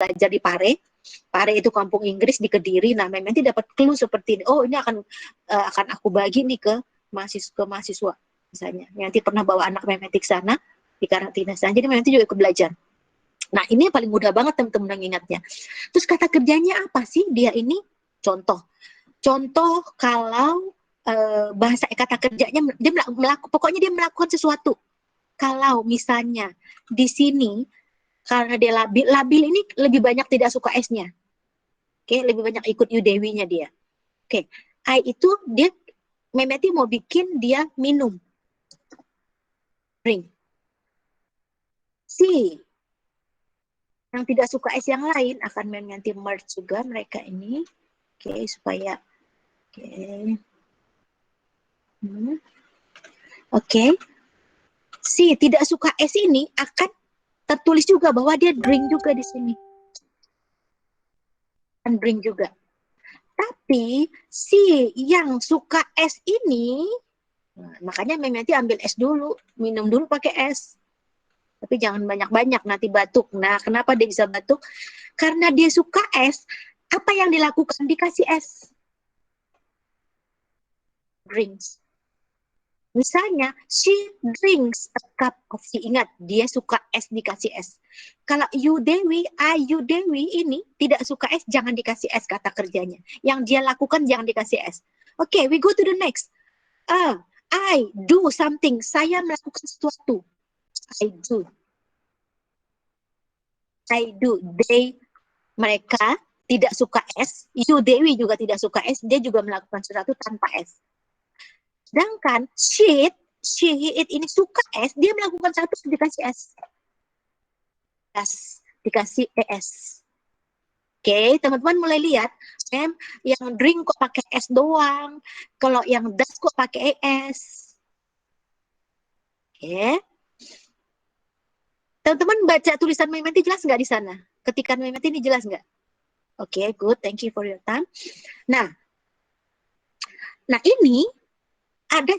belajar di Pare. Pare itu kampung Inggris di Kediri. Nah, nanti dapat clue seperti ini. Oh, ini akan aku bagi nih ke mahasiswa misalnya. Nanti pernah bawa anak memetik sana di karantina sana. Jadi nanti juga ikut belajar. Nah, ini yang paling mudah banget teman-teman ingatnya. Terus kata kerjanya apa sih dia ini? Contoh kalau bahasa kata kerjanya dia pokoknya dia melakukan sesuatu. Kalau misalnya di sini karena dia labil ini lebih banyak tidak suka S-nya. Oke, lebih banyak ikut Udewi-nya dia. Oke, I itu dia Memeti mau bikin dia minum. Drink. Si yang tidak suka S yang lain akan nanti merge juga mereka ini. Oke, supaya Oke. Si tidak suka S ini akan tertulis juga bahwa dia drink juga di sini. Akan drink juga. Tapi si yang suka es ini, nah, makanya nanti ambil es dulu, minum dulu pakai es. Tapi jangan banyak-banyak, nanti batuk. Nah, kenapa dia bisa batuk? Karena dia suka es, apa yang dilakukan? Dikasih es. Drinks. Misalnya, she drinks a cup of tea. Ingat, dia suka es, dikasih es. Kalau you Dewi ini tidak suka es, jangan dikasih es kata kerjanya. Yang dia lakukan, jangan dikasih es. Oke, we go to the next. I do something. Saya melakukan sesuatu. I do. Mereka tidak suka es. You Dewi juga tidak suka es. Dia juga melakukan sesuatu tanpa es. Sedangkan she ini suka es, dia melakukan satu dikasih es. Dikasih ES. Oke, teman-teman mulai lihat, yang drink kok pakai es doang, kalau yang das kok pakai ES. Oke. Teman-teman baca tulisan Memeti jelas nggak di sana? Ketikan Memeti ini jelas nggak? Oke, good, thank you for your time. Nah ini ada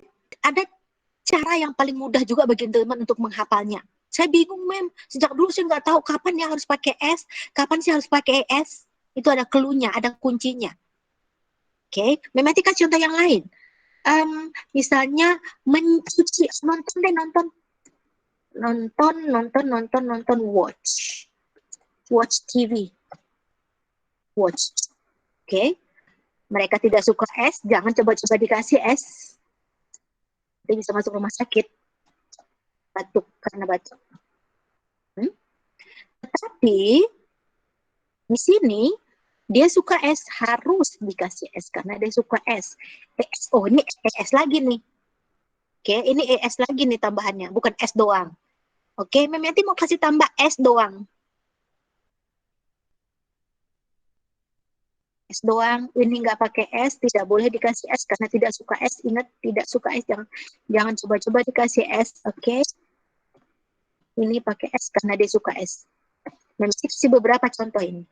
cara yang paling mudah juga bagi teman-teman untuk menghafalnya. Saya bingung, Mem. Sejak dulu saya nggak tahu kapan yang harus pakai S, kapan sih harus pakai ES. Itu ada clue-nya, ada kuncinya. Oke, Memeti kasih contoh yang lain. Misalnya mencuci, nonton, watch TV. Watch. Oke. Mereka tidak suka es, jangan coba-coba dikasih es. Dia bisa masuk rumah sakit. Batuk, karena batuk. Tetapi di sini dia suka es, harus dikasih es karena dia suka es. Oh, ini es lagi nih. Oke, ini es lagi nih tambahannya, bukan es doang. Oke, Memeti mau kasih tambah es doang. Es doang, ini nggak pakai es, tidak boleh dikasih es karena tidak suka es. Ingat, tidak suka es, jangan coba-coba dikasih es. Oke, ini pakai es karena dia suka es. Memeti kasih beberapa contoh ini.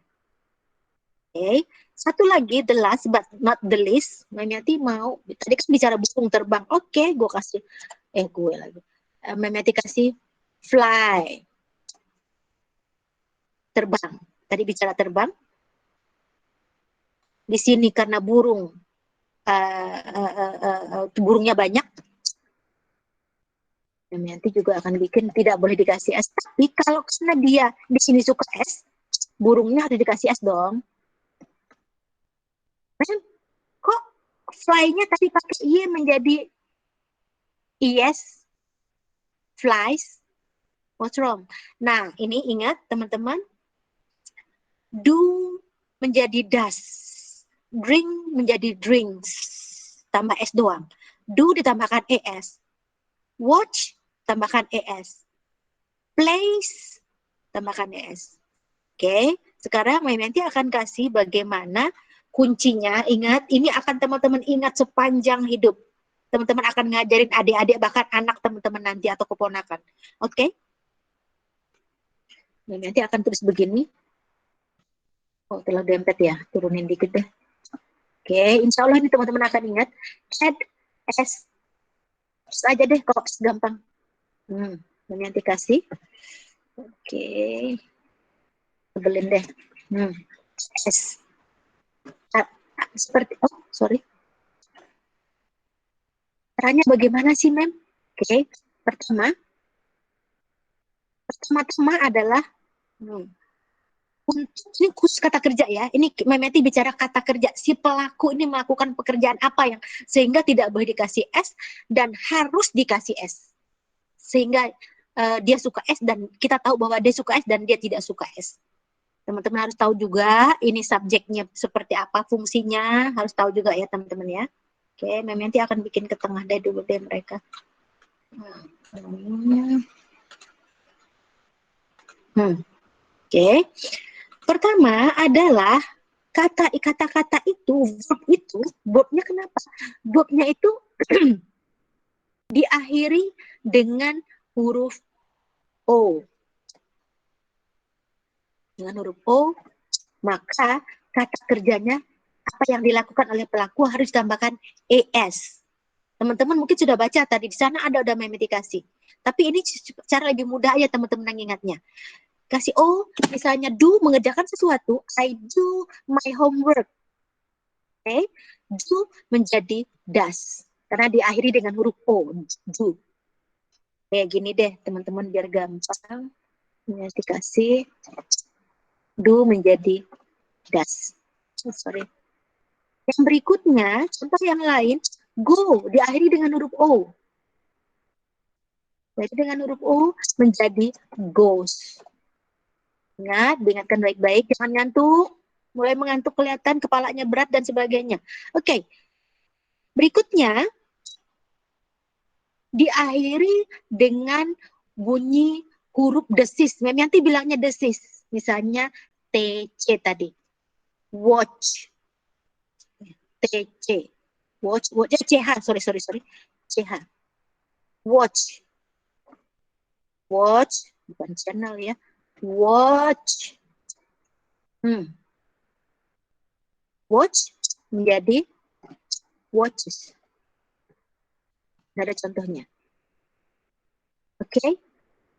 Oke, satu lagi, the last but not the least. Memeti mau, tadi kan bicara burung terbang. Oke, gue kasih, gue lagi. Memeti kasih fly. Terbang. Tadi bicara terbang. Di sini karena burung, burungnya banyak, nanti juga akan bikin tidak boleh dikasih es. Tapi kalau karena dia di sini suka es, burungnya harus dikasih es dong. Kok fly-nya tadi pakai Y menjadi ES? Flies? What's wrong? Nah, ini ingat teman-teman, do menjadi does, drink menjadi drinks, tambah S doang. Do ditambahkan ES. Watch, tambahkan ES. Place, tambahkan ES. Oke, sekarang Memeti akan kasih bagaimana kuncinya. Ingat, ini akan teman-teman ingat sepanjang hidup. Teman-teman akan ngajarin adik-adik, bahkan anak teman-teman nanti atau keponakan. Oke? Memeti akan tulis begini. Oh, telah dempet ya, turunin dikit deh. Oke, insya Allah ini teman-teman akan ingat. Add S. Terus aja deh, kalau S gampang. Memeti kasih. Oke. tebelin deh. S. Seperti, sorry. Caranya bagaimana sih, Mem? Oke, pertama-tama adalah ini khusus kata kerja ya. Ini Memeti bicara kata kerja. Si pelaku ini melakukan pekerjaan apa yang sehingga tidak boleh dikasih S dan harus dikasih S. Sehingga dia suka S dan kita tahu bahwa dia suka S dan dia tidak suka S. Teman-teman harus tahu juga ini subjeknya seperti apa, fungsinya harus tahu juga ya teman-teman ya. Oke, Memeti akan bikin ke tengah deh dulu deh mereka. Oke. Pertama adalah kata-kata itu, verbnya kenapa? Verbnya itu diakhiri dengan huruf O. Dengan huruf O, maka kata kerjanya apa yang dilakukan oleh pelaku harus ditambahkan ES. Teman-teman mungkin sudah baca tadi, di sana ada udah memetikasi. Tapi ini cara lebih mudah ya teman-teman ingatnya. Kasih O, misalnya do, mengerjakan sesuatu, I do my homework. Oke, do menjadi does. Karena diakhiri dengan huruf O, do. Kayak gini deh teman-teman biar gampang. Ini dikasih do menjadi does. Sorry. Yang berikutnya, contoh yang lain, go diakhiri dengan huruf O. Jadi dengan huruf O menjadi goes. Ingat, diingatkan baik-baik, jangan ngantuk. Mulai mengantuk kelihatan, kepalanya berat dan sebagainya. Oke. Berikutnya, diakhiri dengan bunyi huruf desis. Nanti bilangnya desis. Misalnya TC tadi. Watch. TC. Watch. CH. Sorry. CH. Watch. Watch. Bukan channel ya. Watch. Watch menjadi watches. Ada contohnya. Oke.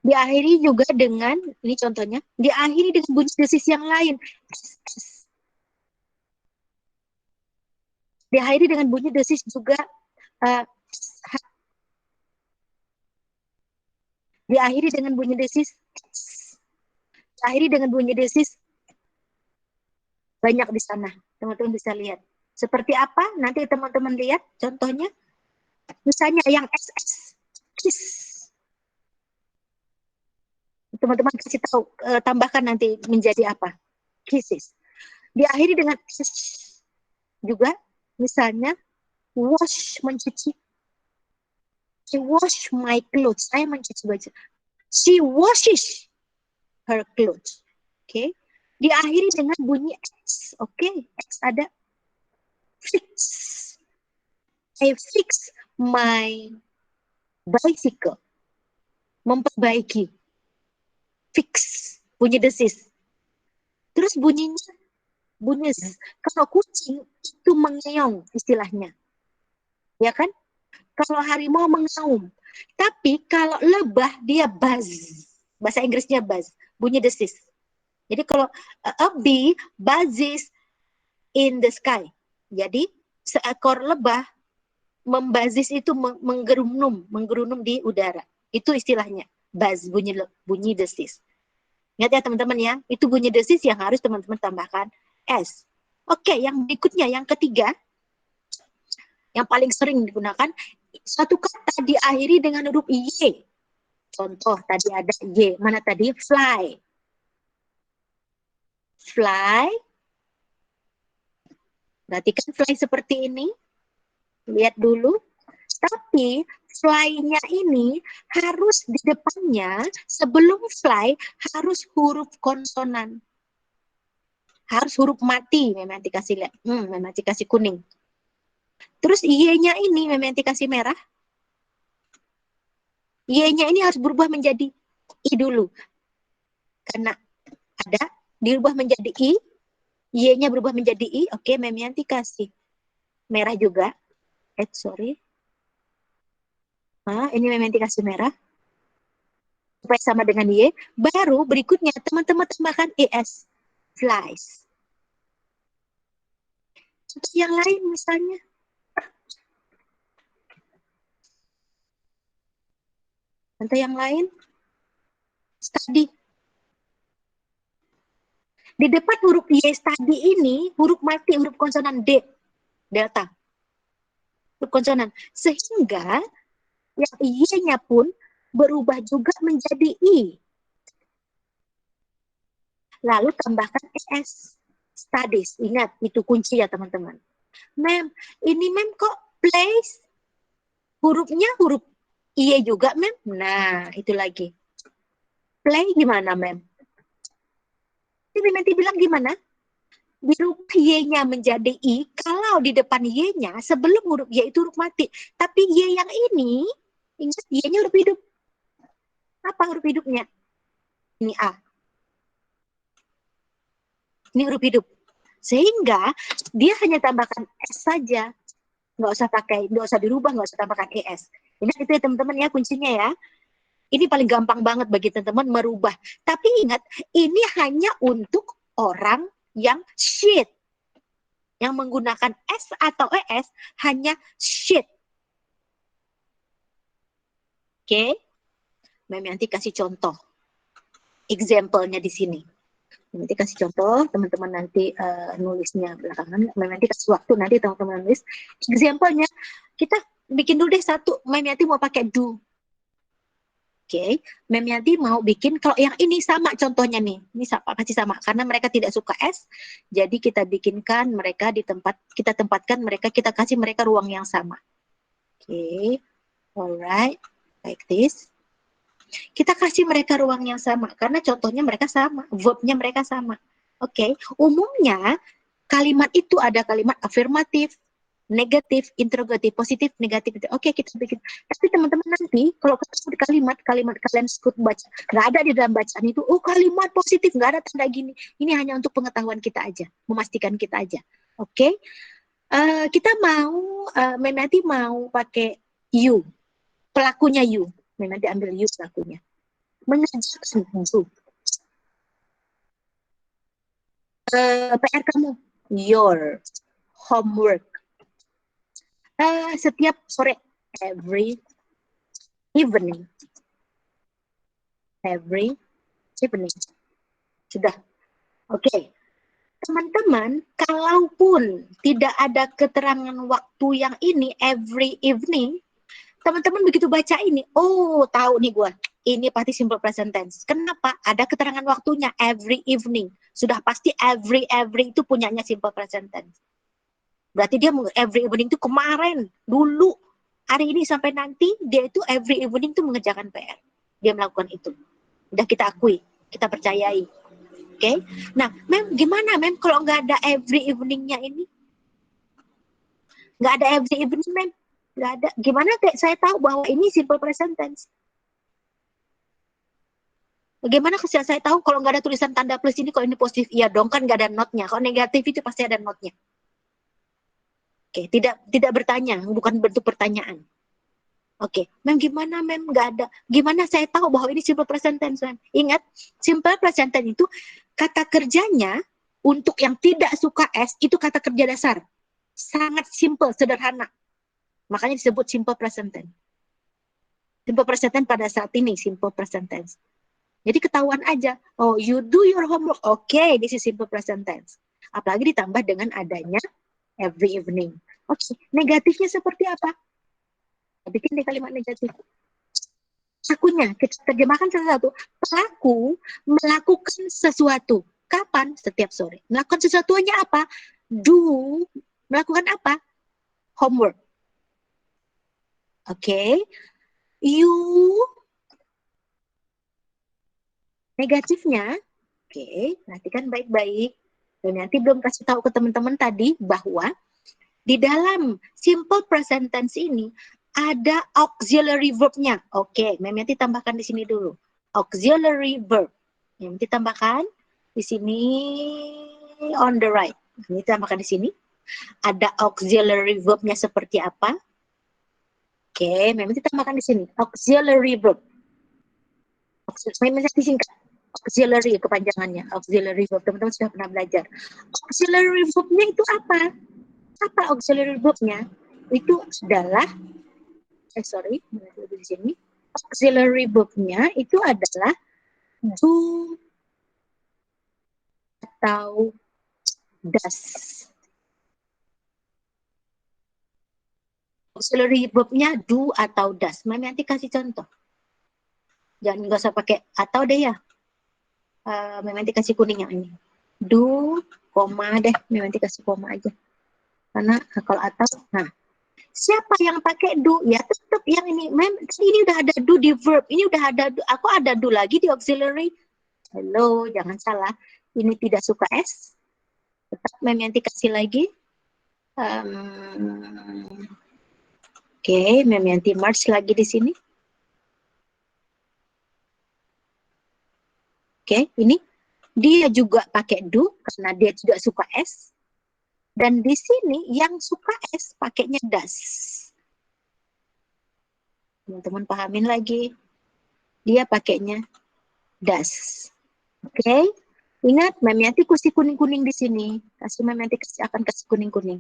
Diakhiri juga dengan, ini contohnya, diakhiri dengan bunyi desis yang lain. SS. Diakhiri dengan bunyi desis juga SH. Diakhiri dengan bunyi desis S. Diakhiri dengan bunyi desis banyak di sana. Teman-teman bisa lihat. Seperti apa? Nanti teman-teman lihat contohnya. Misalnya yang SS. Kiss. Teman-teman kasih tahu, tambahkan nanti menjadi apa? Kisses. Diakhiri dengan S juga, misalnya wash, mencuci. She wash my clothes. Saya mencuci baju. She washes her clothes. Oke. Diakhiri dengan bunyi X. Oke. X ada. Fix. I fix my bicycle. Memperbaiki. Fix. Bunyi desis. Terus bunyinya bunyi Z. Kalau kucing itu mengeong istilahnya. Ya kan? Kalau harimau mengaum. Tapi kalau lebah dia buzz. Bahasa Inggrisnya buzz. Bunyi desis. Jadi kalau a bee buzzes in the sky. Jadi seekor lebah membazis itu menggerunum di udara. Itu istilahnya buzz, bunyi desis. Ingat ya teman-teman ya, itu bunyi desis yang harus teman-teman tambahkan S. Oke, yang berikutnya, yang ketiga, yang paling sering digunakan, satu kata diakhiri dengan huruf Y. Contoh, tadi ada Y. Mana tadi? Fly. Fly. Berarti kan fly seperti ini. Lihat dulu. Tapi fly-nya ini harus di depannya, sebelum fly, harus huruf konsonan. Harus huruf mati, memang dikasih lihat. Memang dikasih kuning. Terus Y-nya ini memang dikasih merah. Y-nya ini harus berubah menjadi I dulu. Karena ada, dirubah menjadi I. Y-nya berubah menjadi I. Oke, memang dikasih merah juga. Sorry. Ini memang dikasih merah. Supaya sama dengan Y. Baru berikutnya teman-teman tambahkan ES. flies. Contoh yang lain misalnya. Contoh yang lain, study. Di depan huruf Y study ini, huruf mati, huruf konsonan D, delta. Huruf konsonan. Sehingga yang Y-nya pun berubah juga menjadi I. Lalu tambahkan ES, studies. Ingat, itu kunci ya teman-teman. Mem, ini mem kok place? Hurufnya huruf I juga mem? Nah, itu lagi. Play gimana mem? Ini nanti bilang gimana? Dirubah Y-nya menjadi I, kalau di depan Y-nya, sebelum huruf Y itu huruf mati. Tapi Y yang ini, ingat Y-nya huruf hidup. Apa huruf hidupnya? Ini A. Ini huruf hidup. Sehingga dia hanya tambahkan S saja. Nggak usah dirubah, nggak usah tambahkan ES. Ingat itu ya teman-teman ya, kuncinya ya. Ini paling gampang banget bagi teman-teman merubah. Tapi ingat, ini hanya untuk orang yang sheet. Yang menggunakan S atau ES hanya sheet. Oke? Mem nanti kasih contoh. Example-nya di sini. Nanti kasih contoh, teman-teman nanti nulisnya belakangan. Mem nanti kasih waktu, nanti teman-teman nulis. Example-nya, kita bikin dulu deh satu. Mem nanti mau pakai do. Oke, Mem Yanti mau bikin, kalau yang ini sama contohnya nih, ini kasih sama, karena mereka tidak suka S, jadi kita bikinkan mereka di tempat, kita tempatkan mereka, kita kasih mereka ruang yang sama. Oke, alright, like this. Kita kasih mereka ruang yang sama, karena contohnya mereka sama, verbnya mereka sama. Oke, umumnya kalimat itu ada kalimat afirmatif, negatif, interrogatif, positif, negatif. Oke, kita bikin. Tapi teman-teman nanti, kalau ketemu kalimat kalian ikut baca, nggak ada di dalam bacaan itu, oh kalimat positif, nggak ada tanda gini. Ini hanya untuk pengetahuan kita aja, memastikan kita aja. Oke, kita mau, nanti mau pakai you, pelakunya you. Nanti ambil you pelakunya. Mengerjakan you. PR kamu, your homework. Setiap sore, every evening. Sudah. Oke. Teman-teman, kalaupun tidak ada keterangan waktu yang ini, every evening, teman-teman begitu baca ini, oh tahu nih gue, ini pasti simple present tense. Kenapa? Ada keterangan waktunya, every evening. Sudah pasti every itu punyanya simple present tense. Berarti dia every evening itu kemarin, dulu, hari ini sampai nanti, dia itu every evening itu mengerjakan PR. Dia melakukan itu. Udah kita akui, kita percayai. Oke? Nah, Mem, gimana Mem kalau nggak ada every evening-nya ini? Nggak ada every evening, Mem? Nggak ada. Gimana saya tahu bahwa ini simple present tense? Bagaimana saya tahu kalau nggak ada tulisan tanda plus ini, kalau ini positif? Iya dong, kan nggak ada not-nya. Kalau negatif itu pasti ada not-nya. Oke, tidak bertanya, bukan bentuk pertanyaan. Oke, Mem gimana Mem? Nggak ada. Gimana saya tahu bahwa ini simple present tense, Mem? Ingat, simple present tense itu kata kerjanya untuk yang tidak suka S itu kata kerja dasar. Sangat simple, sederhana. Makanya disebut simple present tense. Simple present tense pada saat ini, simple present tense. Jadi ketahuan aja, oh you do your homework, okay, this is simple present tense. Apalagi ditambah dengan adanya every evening. Oke, negatifnya seperti apa? Bikin di kalimat negatif. Pelakunya, kita terjemahkan satu-satu. Pelaku melakukan sesuatu. Kapan? Setiap sore. Melakukan sesuatunya apa? Do. Melakukan apa? Homework. Oke. You. Negatifnya. Oke. Perhatikan baik-baik. Dan nanti belum kasih tahu ke teman-teman tadi bahwa di dalam simple present tense ini ada auxiliary verb-nya. Oke, Mem nanti tambahkan di sini dulu. Auxiliary verb. Yang nanti tambahkan di sini on the right. Ini tambahkan di sini. Ada auxiliary verb-nya seperti apa? Oke, Mem nanti tambahkan di sini. Auxiliary verb. Mem nanti disingkat. Auxiliary kepanjangannya, auxiliary verb. Teman-teman sudah pernah belajar. Auxiliary verbnya itu apa? Apa auxiliary verbnya? Itu adalah, di sini. Auxiliary verbnya itu adalah do atau does. Auxiliary verbnya do atau does. Mami nanti kasih contoh. Jangan nggak usah pakai atau deh ya. Mami nanti kasih kuning yang ini. Do, koma deh. Mami nanti kasih koma aja. Karena kalau atau, nah. Siapa yang pakai do? Ya tetap yang ini. Ini udah ada do di verb. Ini udah ada do. Aku ada do lagi di auxiliary. Hello, jangan salah. Ini tidak suka S. Tetap nanti kasih lagi. Oke, nanti merge lagi di sini. Oke, ini dia juga pakai do karena dia tidak suka S. Dan di sini yang suka S pakainya does. Teman-teman pahamin lagi. Dia pakainya does. Oke. Ingat, Memianti kasih kuning-kuning di sini. Memianti akan kasih kuning-kuning.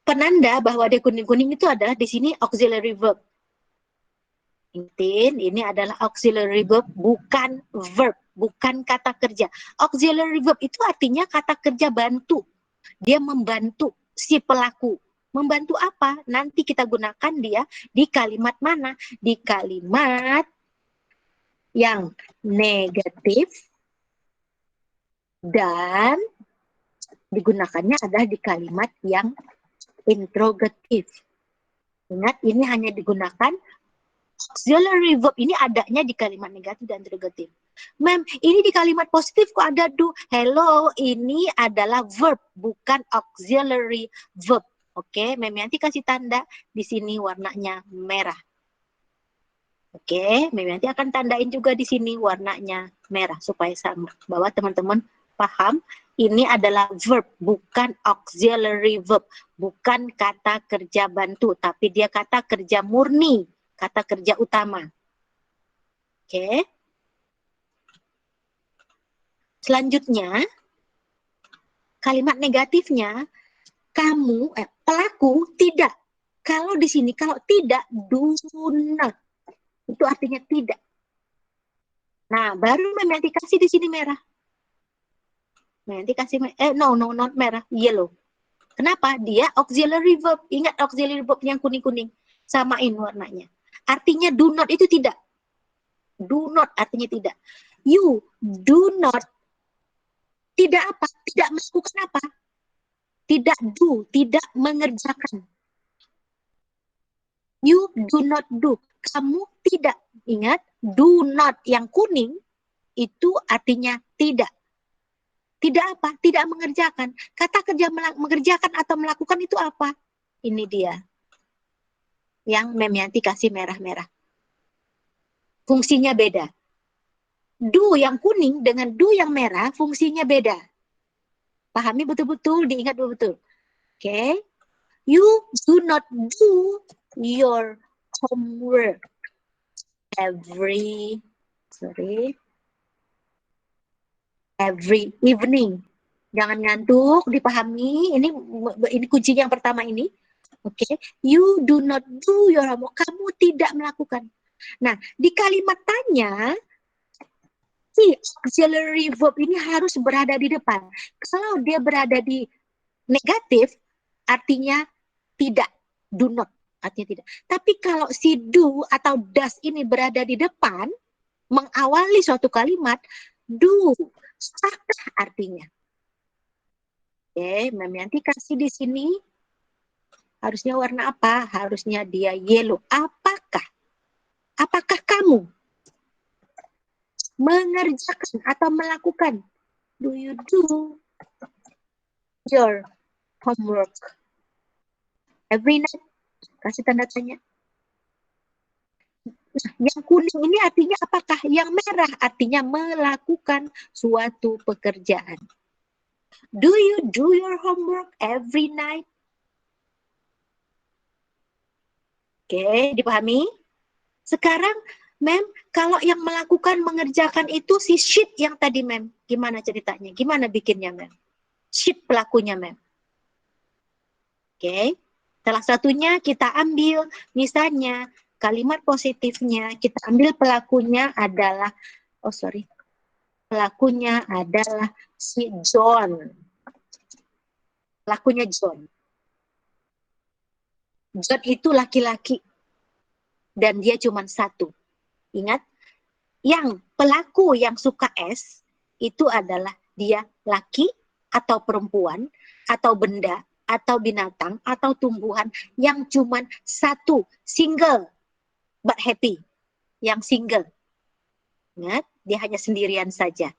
Penanda bahwa dia kuning-kuning itu adalah di sini auxiliary verb. Ini adalah auxiliary verb, bukan verb, bukan kata kerja. Auxiliary verb itu artinya kata kerja bantu. Dia membantu si pelaku. Membantu apa? Nanti kita gunakan dia di kalimat mana? Di kalimat yang negatif dan digunakannya adalah di kalimat yang interrogatif. Ingat, ini hanya digunakan auxiliary verb ini adanya di kalimat negatif dan interrogatif. Ma'am, ini di kalimat positif kok ada do. Hello, ini adalah verb, bukan auxiliary verb. Oke, Ma'am nanti kasih tanda di sini warnanya merah. Oke, Ma'am nanti akan tandain juga di sini warnanya merah supaya sama. Bahwa teman-teman paham, ini adalah verb, bukan auxiliary verb. Bukan kata kerja bantu, tapi dia kata kerja murni. Kata kerja utama. Oke. Selanjutnya, kalimat negatifnya, pelaku tidak. Kalau di sini, kalau tidak, do not. Itu artinya tidak. Nah, baru nanti kasih di sini merah. Nanti kasih, not merah, yellow. Kenapa? Dia auxiliary verb. Ingat auxiliary verb yang kuning-kuning. Samain warnanya. Artinya do not itu tidak. Do not artinya tidak. You do not. Tidak apa? Tidak melakukan apa? Tidak do. Tidak mengerjakan. You do not do. Kamu tidak. Ingat, do not yang kuning itu artinya tidak. Tidak apa? Tidak mengerjakan. Kata kerja mengerjakan atau melakukan itu apa? Ini dia. Yang Memianti kasih merah-merah. Fungsinya beda. Do yang kuning dengan do yang merah fungsinya beda. Pahami betul-betul, diingat betul-betul. Oke. You do not do your homework every evening. Jangan ngantuk, dipahami. Ini kunci yang pertama ini. Oke. You do not do your homework. Kamu tidak melakukan. Nah, di kalimat tanya, si auxiliary verb ini harus berada di depan. Kalau dia berada di negatif, artinya tidak. Do not, artinya tidak. Tapi kalau si do atau does ini berada di depan, mengawali suatu kalimat, do, apakah artinya? Oke, nanti kasih di sini. Harusnya warna apa? Harusnya dia yellow. Apakah? Apakah kamu mengerjakan atau melakukan? Do you do your homework every night? Kasih tanda tanya. Nah, yang kuning ini artinya apakah? Yang merah artinya melakukan suatu pekerjaan. Do you do your homework every night? Oke, dipahami? Sekarang Mem, kalau yang melakukan mengerjakan itu si sheet yang tadi, Mem. Gimana ceritanya? Gimana bikinnya, Mem? Sheet pelakunya, Mem. Oke. Salah satunya kita ambil, misalnya kalimat positifnya, kita ambil pelakunya adalah, oh sorry, pelakunya adalah si John. Pelakunya John. John itu laki-laki dan dia cuma satu. Ingat, yang pelaku yang suka S itu adalah dia laki atau perempuan atau benda atau binatang atau tumbuhan yang cuma satu, single but happy, yang single. Ingat, dia hanya sendirian saja.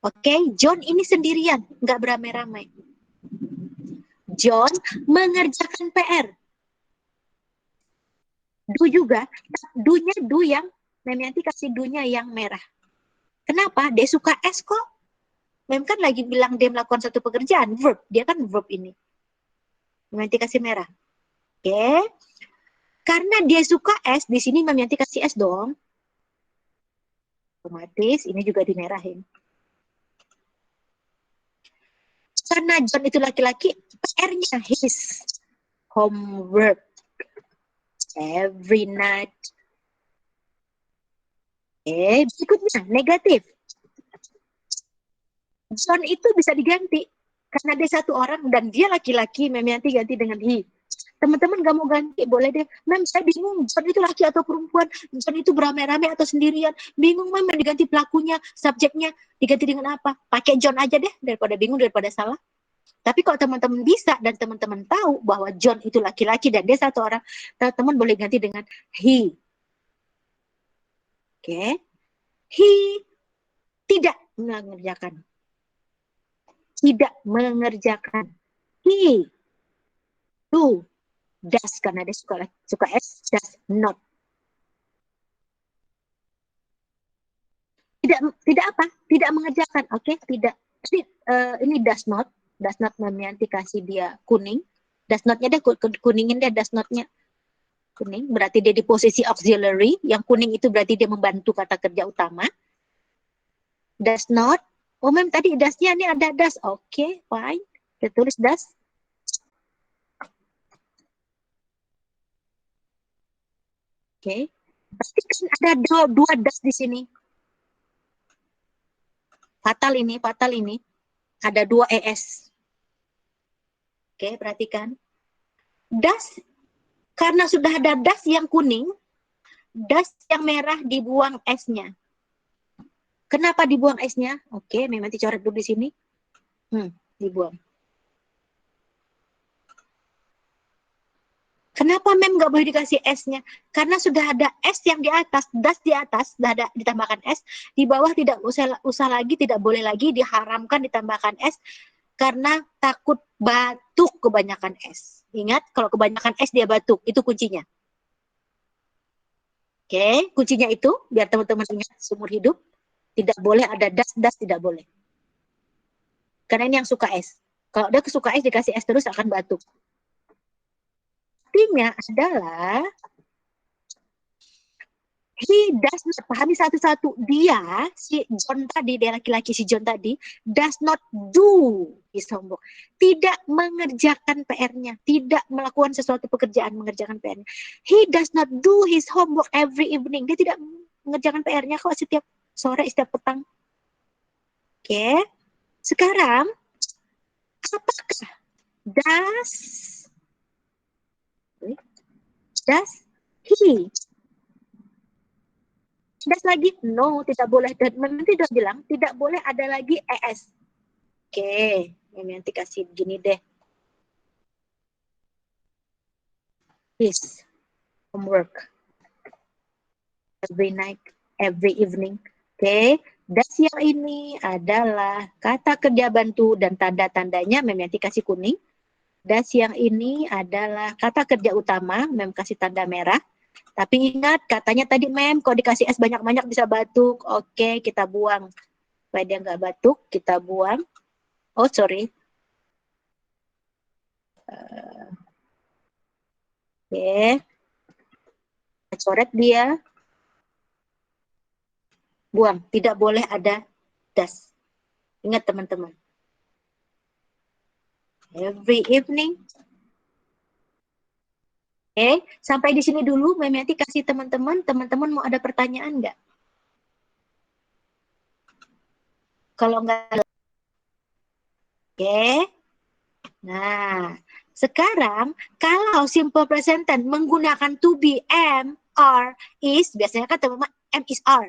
Oke, John ini sendirian, nggak beramai-ramai. John mengerjakan PR. Do juga, do-nya do yang, nanti kasih do-nya yang merah. Kenapa? Dia suka S kok. Mem kan lagi bilang dia melakukan satu pekerjaan, verb. Dia kan verb ini. Nanti kasih merah. Oke. Karena dia suka S, di sini nanti kasih S dong. Otomatis ini juga dimerahin. Karena John itu laki-laki, PR-nya his homework every night. Berikutnya, negatif. John itu bisa diganti. Karena dia satu orang dan dia laki-laki, Mem nanti ganti dengan he. Teman-teman gak mau ganti, boleh deh. Mem, saya bingung, John itu laki atau perempuan, John itu beramai-ramai atau sendirian. Bingung, Mem, diganti pelakunya, subjeknya, diganti dengan apa? Pakai John aja deh, daripada bingung, daripada salah. Tapi kalau teman-teman bisa dan teman-teman tahu bahwa John itu laki-laki dan dia satu orang, teman-teman boleh ganti dengan he. Oke. He tidak mengerjakan. Tidak mengerjakan. He do does karena dia suka S, does not. Tidak apa? Tidak mengerjakan. Oke, tidak. Jadi ini does not nanti kasih dia kuning. Does not-nya deh kuningin deh does not-nya. Kuning berarti dia di posisi auxiliary. Yang kuning itu berarti dia membantu kata kerja utama. Does not. Oh, Mem, tadi does-nya ini ada does. Oke, fine. Kita tulis does. Oke. Berarti kan ada dua does di sini. Fatal ini. Ada dua ES. Oke, perhatikan. Does, karena sudah ada does yang kuning, does yang merah dibuang S-nya. Kenapa dibuang S-nya? Oke, memang dicoret dulu di sini. Dibuang. Kenapa Mem nggak boleh dikasih S-nya? Karena sudah ada S yang di atas, das di atas, sudah ada ditambahkan S, di bawah tidak usah lagi, tidak boleh lagi, diharamkan ditambahkan S, karena takut batuk kebanyakan S. Ingat, kalau kebanyakan S dia batuk, itu kuncinya. Oke, kuncinya itu, biar teman-teman ingat seumur hidup, tidak boleh ada das, tidak boleh. Karena ini yang suka S. Kalau dia suka S, dikasih S terus akan batuk. Artinya adalah he does not, pahami satu-satu. Dia, si John tadi, dia laki-laki si John tadi, does not do his homework. Tidak mengerjakan PR-nya. Tidak melakukan sesuatu pekerjaan mengerjakan PR-nya. He does not do his homework every evening. Dia tidak mengerjakan PR-nya kok setiap sore, setiap petang. Oke. Sekarang, apakah does he das lagi? No, tidak boleh. Dan nanti udah bilang, tidak boleh ada lagi ES. Oke, ini nanti kasih gini deh. His homework. Every night, every evening. Oke, das yang ini adalah kata kerja bantu dan tanda-tandanya nanti kasih kuning. Das yang ini adalah kata kerja utama, Mem kasih tanda merah. Tapi ingat, katanya tadi Mem, kalau dikasih es banyak-banyak bisa batuk. Oke, kita buang. Supaya dia nggak batuk, kita buang. Oh, sorry. Oke. Coret dia. buang. Tidak boleh ada das. Ingat teman-teman. Every evening. Oke, sampai di sini dulu. Memiati kasih teman-teman. Teman-teman mau ada pertanyaan nggak? Kalau nggak, oke. Nah, sekarang kalau simple present tense menggunakan to be, am, are, is, biasanya kan teman-teman am is are.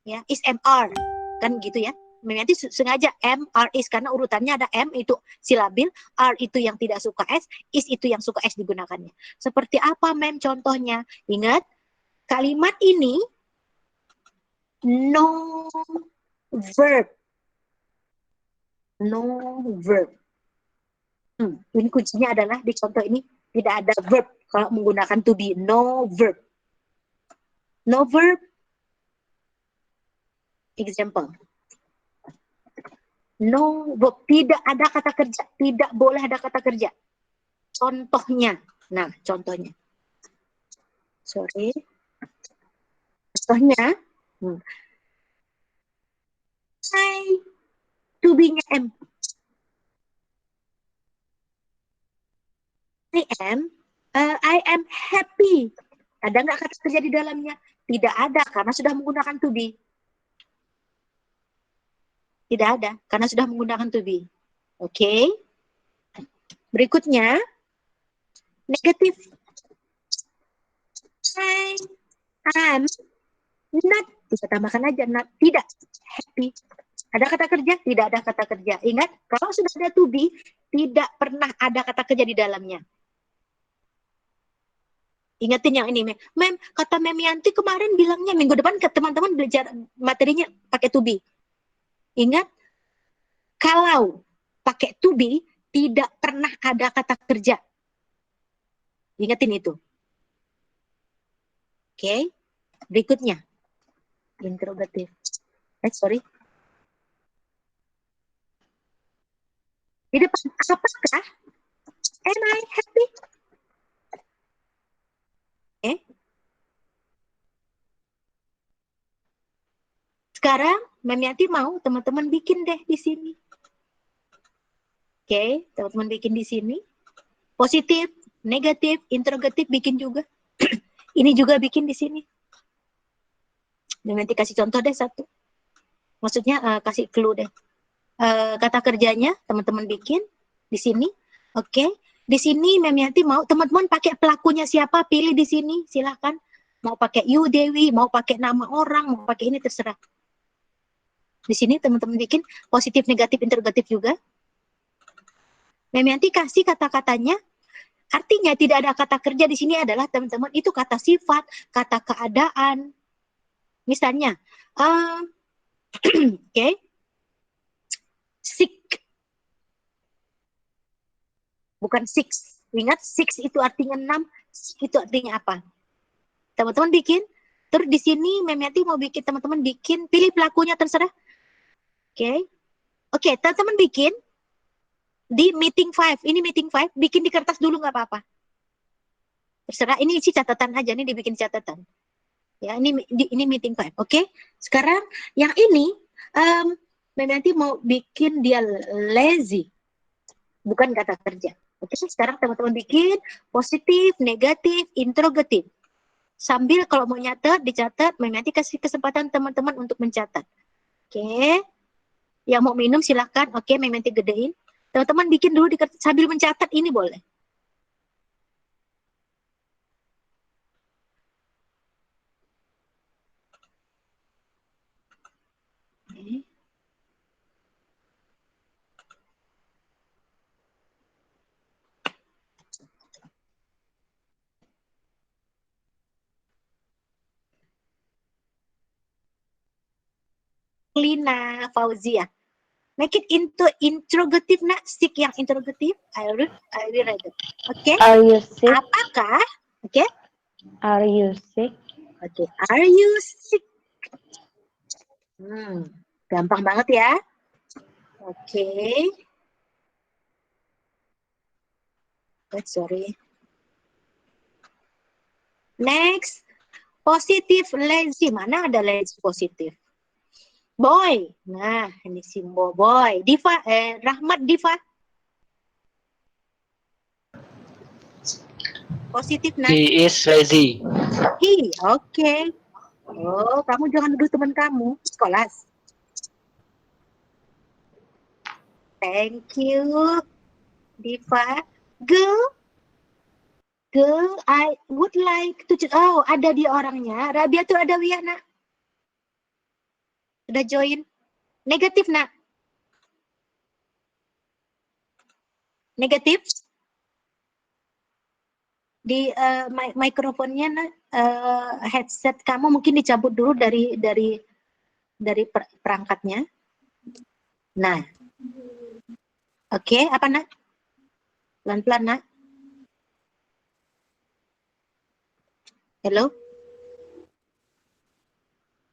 Ya, is am are. Kan gitu ya. Nanti sengaja am, are, is karena urutannya ada am itu silabil, are itu yang tidak suka s, is itu yang suka s digunakannya. Seperti apa mem contohnya? Ingat, kalimat ini no verb. No verb. Ini kuncinya adalah di contoh ini tidak ada verb kalau menggunakan to be. No verb. No verb. Example. No verb. Tidak ada kata kerja. Tidak boleh ada kata kerja. Contohnya. Nah, contohnya. Sorry. Contohnya. I to be-nya am. I am happy. Ada nggak kata kerja di dalamnya? Tidak ada, karena sudah menggunakan to be. Tidak ada, karena sudah menggunakan to be. Oke. Berikutnya, negatif. I am not. Bisa tambahkan aja, not. Tidak happy. Ada kata kerja? Tidak ada kata kerja. Ingat, kalau sudah ada to be, tidak pernah ada kata kerja di dalamnya. Ingatin yang ini, Mem, kata Mem Yanti kemarin bilangnya minggu depan ke teman-teman belajar materinya pakai to be. Ingat, kalau pakai to be, tidak pernah ada kata kerja. Ingatin itu. Oke, berikutnya. Interrogatif. Sorry. Di depan, apakah am I happy? Sekarang Mem Yanti mau teman-teman bikin deh di sini. Oke, teman-teman bikin di sini. Positif, negatif, interrogatif bikin juga. Ini juga bikin di sini. Mem Yanti kasih contoh deh satu. Maksudnya kasih clue deh. Kata kerjanya teman-teman bikin di sini. Oke. Di sini Mem Yanti mau teman-teman pakai pelakunya siapa, pilih di sini, silahkan. Mau pakai you Dewi, mau pakai nama orang, mau pakai ini terserah. Di sini teman-teman bikin positif, negatif, interrogatif juga. Mem Yanti kasih kata-katanya. Artinya tidak ada kata kerja di sini adalah teman-teman itu kata sifat, kata keadaan. Misalnya, oke, sick, bukan six. Ingat, six itu artinya 6, sick itu artinya apa? Teman-teman bikin. Terus di sini Mem Yanti mau bikin teman-teman bikin, pilih pelakunya terserah. Oke. Oke, teman-teman bikin di meeting 5. Ini meeting 5, bikin di kertas dulu nggak apa-apa. Terserah, ini isi catatan aja, ini dibikin catatan. Ya, ini meeting 5. Oke. Sekarang yang ini Mem Yanti mau bikin dia lazy. Bukan kata kerja. Oke, sekarang teman-teman bikin positif, negatif, interrogatif. Sambil kalau mau nyatet, dicatat, nanti kasih kesempatan teman-teman untuk mencatat. Oke. Yang mau minum silahkan. Oke, nanti gedein. Teman-teman bikin dulu sambil mencatat ini boleh. Oke. Lina Fauzia. Make it into interrogative, nak stick yang interrogative. I will read it. Oke. Are you sick? Apakah? Oke. Are you sick? Oke. Are you sick? Gampang banget ya. Oke. Sorry. Next. Positif, lazy. Mana ada lazy positif? Boy. Nah, ini simbol boy. Diva, Rahmat Diva. Positif, nah. He is lazy. He, oke. Oh, kamu jangan duduk teman kamu. Sekolah. Thank you, Diva. Girl, I would like to. Oh, ada dia orangnya. Rabia tuh ada Wiyah, nak. Udah join. Negatif, nak. Negatif. Di mikrofonnya, nak. Headset kamu mungkin dicabut dulu dari perangkatnya. Nah. Oke, apa, nak? Pelan-pelan, nak. Hello?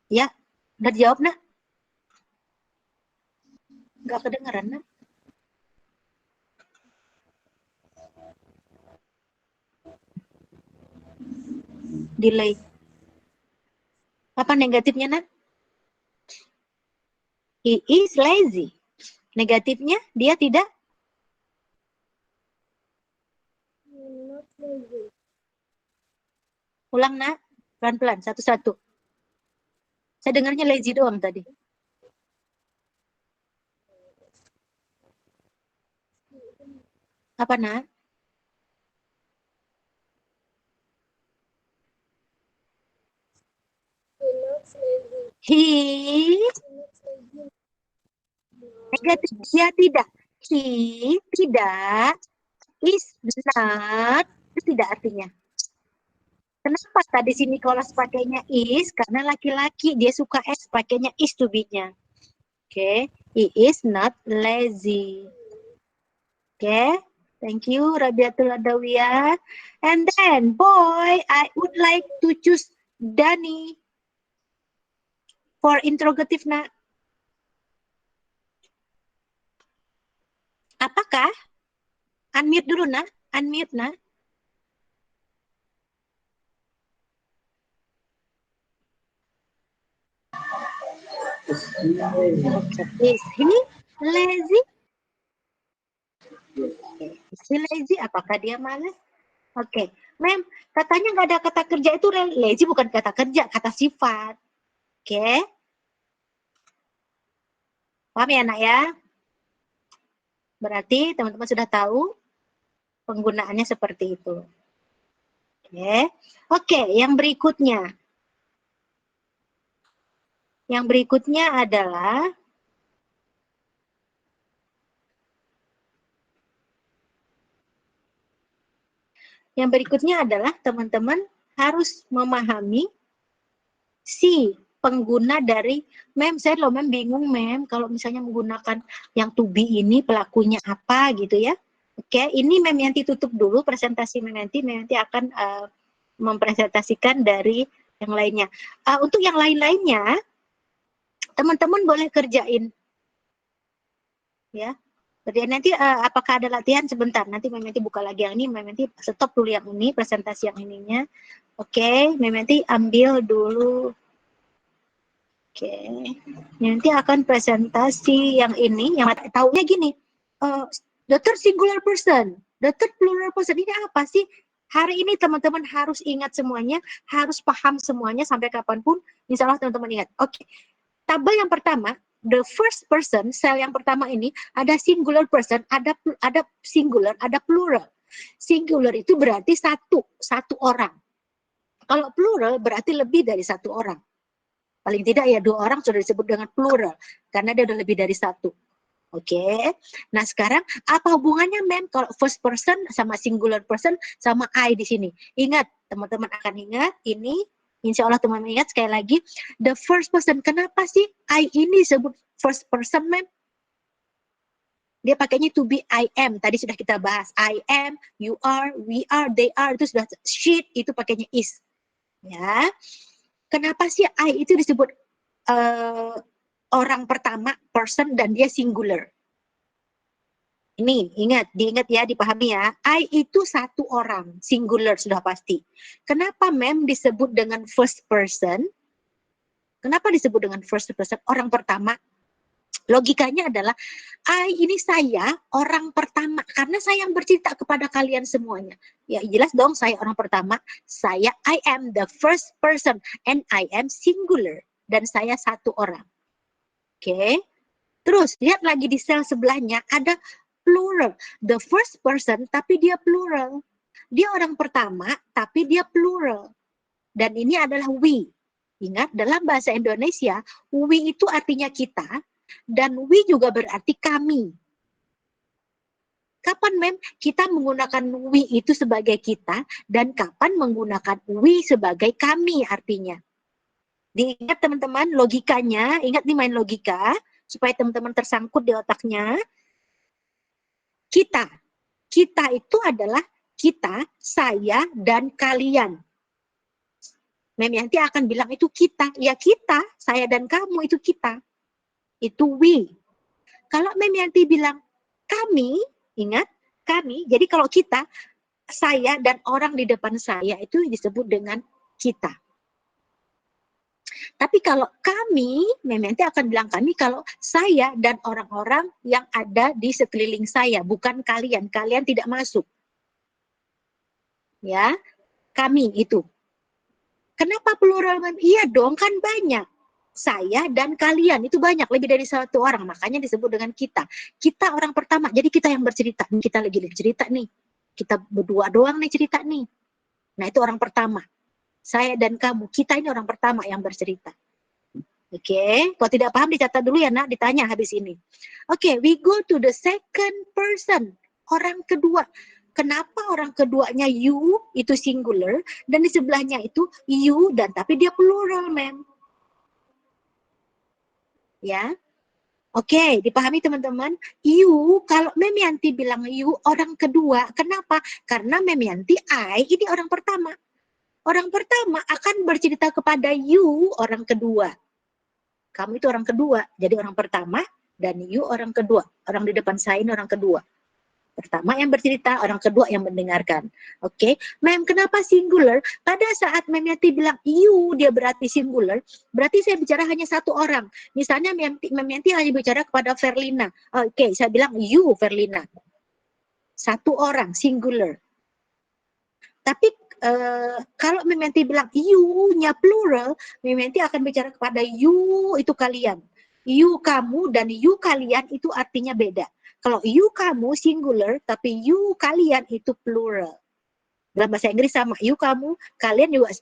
Ya, udah dijawab, nak? Nggak kedengeran, nak? Delay. Apa negatifnya, nak? He is lazy. Negatifnya, dia tidak? Ulang, nak. Pelan-pelan, satu-satu. Saya dengarnya lazy doang tadi. Apa, nak? He negatif, dia tidak. He tidak. Is not. Itu tidak artinya. Kenapa tadi sini kalau pakainya is? Karena laki-laki dia suka s, pakainya is to be-nya. Oke, he is not lazy. Oke, thank you Rabiatul Adawiyah. And then boy, I would like to choose Dani for interrogative, nak. Apakah? Unmute dulu, nak. Unmute, nak. Is he lazy? Is he lazy? Apakah dia malas? Oke, mem, katanya nggak ada kata kerja itu lazy, bukan kata kerja, kata sifat. Oke, paham ya, nak ya? Berarti teman-teman sudah tahu penggunaannya seperti itu. Oke, yang berikutnya. Yang berikutnya adalah teman-teman harus memahami si pengguna dari mem. Saya loh mem bingung mem kalau misalnya menggunakan yang to be ini pelakunya apa gitu ya. Oke, ini mem Yanti tutup dulu presentasi mem Yanti akan mempresentasikan dari yang lainnya. Untuk yang lain-lainnya teman-teman boleh kerjain ya. Jadi nanti apakah ada latihan sebentar, nanti Mem Yanti buka lagi yang ini, Mem Yanti stop dulu yang ini, presentasi yang ininya. Oke, Mem Yanti ambil dulu. Oke, nanti akan presentasi yang ini, yang taunya gini, the third singular person, the third plural person, ini apa sih? Hari ini teman-teman harus ingat semuanya, harus paham semuanya sampai kapanpun, insya Allah teman-teman ingat. Oke, tabel yang pertama, the first person, sel yang pertama ini, ada singular person, ada singular, ada plural. Singular itu berarti satu orang. Kalau plural berarti lebih dari satu orang. Paling tidak ya 2 orang sudah disebut dengan plural, karena dia udah lebih dari 1. Oke, nah sekarang apa hubungannya mem kalau first person sama singular person sama I di sini? Ingat, teman-teman akan ingat ini, insya Allah teman-teman ingat sekali lagi, the first person. Kenapa sih I ini disebut first person mem? Dia pakainya to be, I am, tadi sudah kita bahas, I am, you are, we are, they are, itu sudah, she itu pakainya is. Ya, kenapa sih I itu disebut orang pertama, person, dan dia singular? Nih, diingat ya, dipahami ya. I itu satu orang, singular sudah pasti. Kenapa mem disebut dengan first person? Kenapa disebut dengan first person? Orang pertama. Logikanya adalah I ini saya orang pertama karena saya yang bercerita kepada kalian semuanya. Ya jelas dong saya orang pertama. Saya I am the first person and I am singular dan saya satu orang. Oke. Terus lihat lagi di sel sebelahnya ada plural. The first person tapi dia plural. Dia orang pertama tapi dia plural. Dan ini adalah we. Ingat dalam bahasa Indonesia we itu artinya kita dan we juga berarti kami. Kapan mem kita menggunakan we itu sebagai kita dan kapan menggunakan we sebagai kami artinya. Diingat teman-teman logikanya, ingat nih main logika supaya teman-teman tersangkut di otaknya. Kita itu adalah kita, saya, dan kalian. Mem Yanti akan bilang itu kita, ya kita, saya dan kamu itu kita. Itu we. Kalau Mem Yanti bilang kami, ingat kami, jadi kalau kita, saya dan orang di depan saya itu disebut dengan kita. Tapi kalau kami, Mem Yanti akan bilang kami kalau saya dan orang-orang yang ada di sekeliling saya, bukan kalian. Kalian tidak masuk. Ya, kami itu. Kenapa plural? Iya dong, kan banyak. Saya dan kalian itu banyak, lebih dari satu orang. Makanya disebut dengan kita. Kita orang pertama, jadi kita yang bercerita. Kita lagi cerita nih. Kita berdua doang nih cerita nih. Nah itu orang pertama. Saya dan kamu, kita ini orang pertama yang bercerita. Oke, kalau tidak paham dicatat dulu ya nak, ditanya habis ini. Oke, we go to the second person. Orang kedua. Kenapa orang keduanya you itu singular dan di sebelahnya itu you dan tapi dia plural, mem. Ya. Oke, dipahami teman-teman? You, kalau Mem Yanti bilang you orang kedua, kenapa? Karena Mem Yanti I ini orang pertama. Orang pertama akan bercerita kepada you orang kedua. Kamu itu orang kedua, jadi orang pertama dan you orang kedua. Orang di depan saya ini orang kedua. Pertama yang bercerita, orang kedua yang mendengarkan. Oke, Mem, kenapa singular? Pada saat Mem Yanti bilang you, dia berarti singular, berarti saya bicara hanya satu orang. Misalnya Mem Yanti hanya bicara kepada Verlina. Oke, saya bilang you, Verlina. Satu orang, singular. Tapi kalau Mem Yanti bilang you-nya plural, Mem Yanti akan bicara kepada you, itu kalian. You kamu dan you kalian itu artinya beda. Kalau you kamu singular, tapi you kalian itu plural. Dalam bahasa Inggris sama, you kamu, kalian juga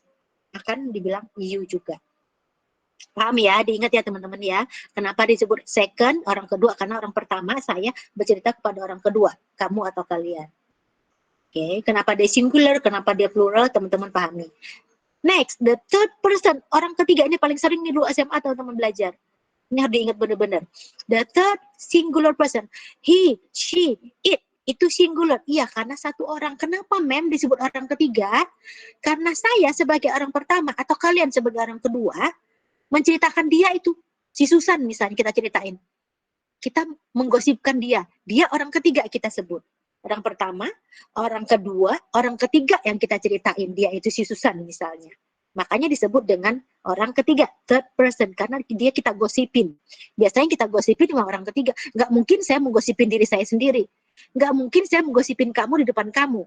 akan dibilang you juga. Paham ya? Diingat ya teman-teman ya. Kenapa disebut second, orang kedua? Karena orang pertama saya bercerita kepada orang kedua, kamu atau kalian. Oke, kenapa dia singular, kenapa dia plural, teman-teman pahami. Next, the third person, orang ketiga ini paling sering nih dulu SMA teman-teman belajar. Ini harus diingat benar-benar. The third singular person. He, she, it. Itu singular. Iya, karena satu orang. Kenapa mem disebut orang ketiga? Karena saya sebagai orang pertama atau kalian sebagai orang kedua menceritakan dia itu. Si Susan misalnya kita ceritain. Kita menggosipkan dia. Dia orang ketiga kita sebut. Orang pertama, orang kedua, orang ketiga yang kita ceritain. Dia itu si Susan misalnya. Makanya disebut dengan orang ketiga, third person, karena dia kita gosipin. Biasanya kita gosipin sama orang ketiga. Nggak mungkin saya menggosipin diri saya sendiri. Nggak mungkin saya menggosipin kamu di depan kamu.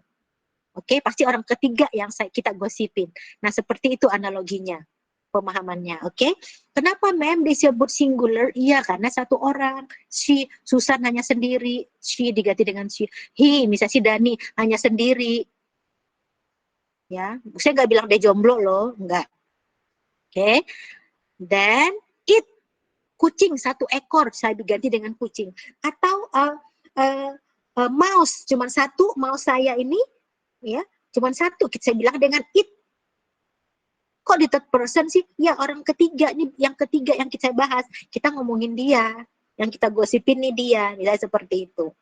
Oke, pasti orang ketiga yang kita gosipin. Nah, seperti itu analoginya, pemahamannya. Oke, kenapa mem disebut singular? Iya, karena satu orang. Si Susan hanya sendiri. She diganti dengan she. He, misalnya si Dani hanya sendiri. Ya, saya nggak bilang dia jomblo loh, enggak. Oke, then it, kucing satu ekor saya diganti dengan kucing, atau mouse cuma satu, mouse saya ini ya cuma satu, saya bilang dengan it. Kok di third person sih? Ya orang ketiga nih, yang ketiga yang kita bahas, kita ngomongin dia, yang kita gosipin nih dia, misalnya seperti itu.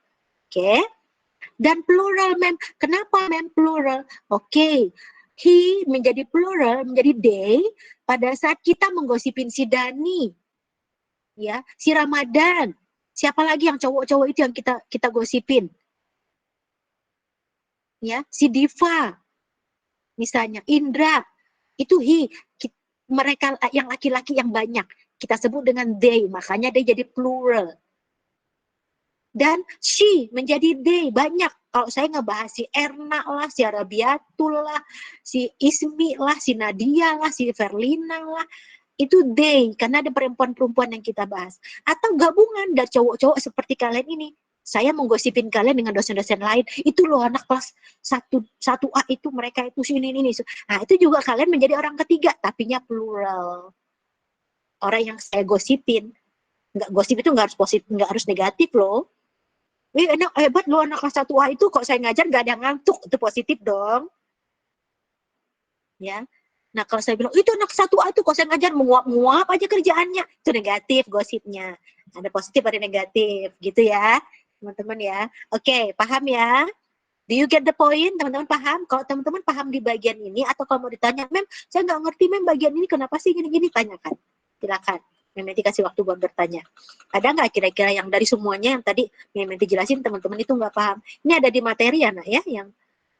Oke. Dan plural mem, kenapa mem plural? Oke, he menjadi plural, menjadi they pada saat kita menggosipin si Dani, ya, si Ramadan, Siapa lagi yang cowok-cowok itu yang kita gosipin? Ya, si Diva, misalnya Indra, itu mereka yang laki-laki yang banyak kita sebut dengan they, makanya dia jadi plural. Dan she menjadi they, banyak. Kalau saya ngebahas si Erna lah, si Arabiatul lah, si Ismi lah, si Nadia lah, si Verlina lah, itu they, karena ada perempuan-perempuan yang kita bahas. Atau gabungan dari cowok-cowok seperti kalian ini. Saya menggosipin kalian dengan dosen-dosen lain, itu loh anak kelas 1A itu, mereka itu sini ini. Nah, itu juga kalian menjadi orang ketiga, tapinya plural. Orang yang saya gosipin, nggak gosip itu nggak harus positif, nggak harus negatif loh. Enak, hebat loh anak kelas 1A itu, kok saya ngajar nggak ada ngantuk, itu positif dong. Ya. Nah, kalau saya bilang, itu anak 1A itu kok saya ngajar menguap-nguap aja kerjaannya, itu negatif gosipnya. Ada positif, ada negatif, gitu ya, teman-teman ya. Oke, paham ya? Do you get the point, teman-teman paham? Kalau teman-teman paham di bagian ini, atau kalau mau ditanya, Mem, saya nggak ngerti, Mem, bagian ini kenapa sih gini-gini, tanyakan. Silakan. Mem nanti kasih waktu buat bertanya. Ada nggak kira-kira yang dari semuanya yang tadi Mem nanti jelasin, teman-teman itu nggak paham? Ini ada di materi ya, nak ya, yang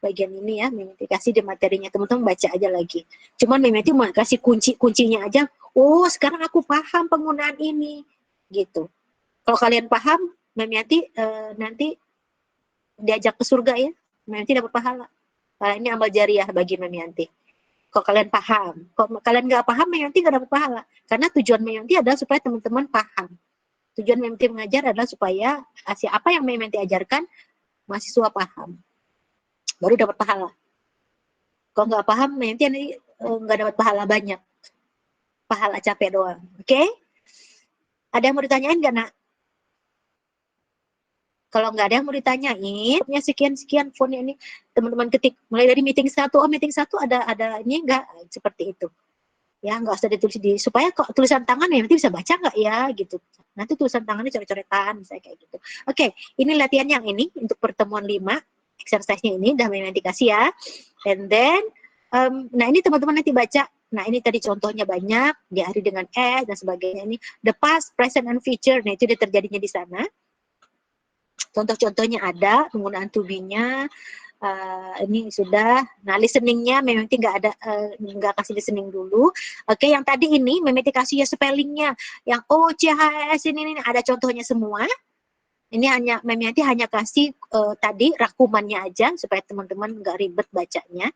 bagian ini ya, Mem nanti kasih di materinya, teman-teman baca aja lagi. Cuman Mem nanti mau kasih kunci-kuncinya aja. Oh, sekarang aku paham penggunaan ini, gitu. Kalau kalian paham, Mem nanti diajak ke surga ya, nanti dapat pahala. Ini amal jariah bagi Memianti. Kalau kalian paham, kalau kalian nggak paham, Memianti nggak dapat pahala. Karena tujuan Memianti adalah supaya teman-teman paham. Tujuan Memianti mengajar adalah supaya apa yang Memianti ajarkan mahasiswa paham, baru dapat pahala. Kalau nggak paham, Memianti nggak dapat pahala banyak, pahala capek doang. Oke? Ada yang mau ditanyain nggak, nak? Kalau nggak ada yang mau ditanyain, sekian-sekian phone ini, teman-teman ketik. Mulai dari meeting 1, meeting 1 ada ini nggak? Seperti itu. Ya, nggak usah ditulis supaya kok tulisan tangan ya nanti bisa baca nggak ya, gitu. Nanti tulisan tangannya coret-coretan, misalnya kayak gitu. Oke, ini latihan yang ini untuk pertemuan 5, exercise-nya ini, udah nanti kasih ya. And then, nah ini teman-teman nanti baca. Nah ini tadi contohnya banyak, diakhiri dengan S dan sebagainya. Ini the past, present, and future. Nah itu dia terjadinya di sana. Contoh-contohnya ada, penggunaan to be-nya, ini sudah. Nah, listeningnya memang nggak ada, nggak kasih listening dulu. Oke, yang tadi ini memang kasih ya spellingnya, yang O, C, H, S ini ada contohnya semua. Ini hanya kasih tadi rakumannya aja supaya teman-teman nggak ribet bacanya.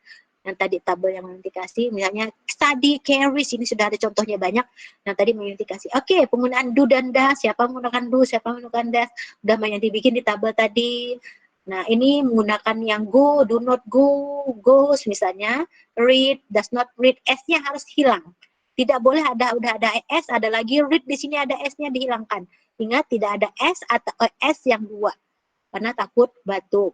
Yang tadi tabel yang nanti kasih, misalnya study, carries, ini sudah ada contohnya banyak. Nah tadi nanti kasih, oke, penggunaan do dan das, siapa menggunakan do, siapa menggunakan das, udah nanti bikin di tabel tadi. Nah ini menggunakan yang go, do not go, goes misalnya, read, does not read, S-nya harus hilang. Tidak boleh udah ada S, ada lagi read, di sini ada S-nya dihilangkan. Ingat tidak ada S atau S yang 2, karena takut batuk.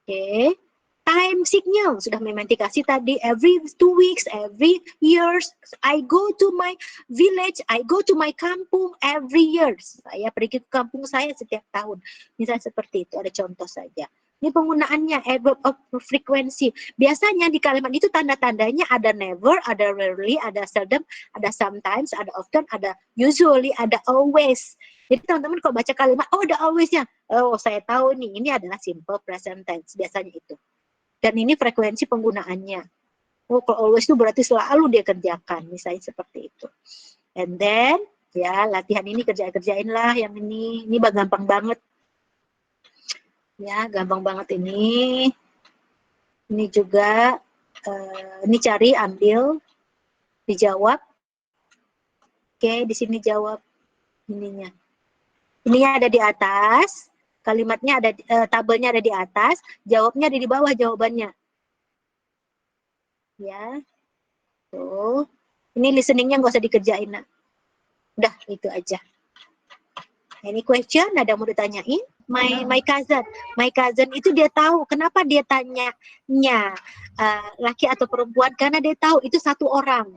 Oke. Time signal sudah kasih tadi, every 2 weeks, every years, I go to my village, I go to my kampung every year. Saya pergi ke kampung saya setiap tahun. Misalnya seperti itu, ada contoh saja. Ini penggunaannya, adverb of frequency. Biasanya di kalimat itu tanda-tandanya ada never, ada rarely, ada seldom, ada sometimes, ada often, ada usually, ada always. Jadi teman-teman kalau baca kalimat, oh ada always-nya. Oh saya tahu nih, ini adalah simple present tense, biasanya itu. Dan ini frekuensi penggunaannya. Oh, kalau always itu berarti selalu dia kerjakan, misalnya seperti itu. And then, ya latihan ini kerjain lah yang ini gampang banget. Ya, gampang banget ini. Ini juga, ini cari, ambil, dijawab. Oke, di sini jawab ininya. Ininya ada di atas, kalimatnya ada, tabelnya ada di atas, jawabnya ada di bawah jawabannya. Ya, tuh. Ini listeningnya nggak usah dikerjain, nak. Udah, itu aja. Any question? Ada mau ditanyain? My cousin itu dia tahu kenapa dia tanyanya laki atau perempuan, karena dia tahu itu satu orang.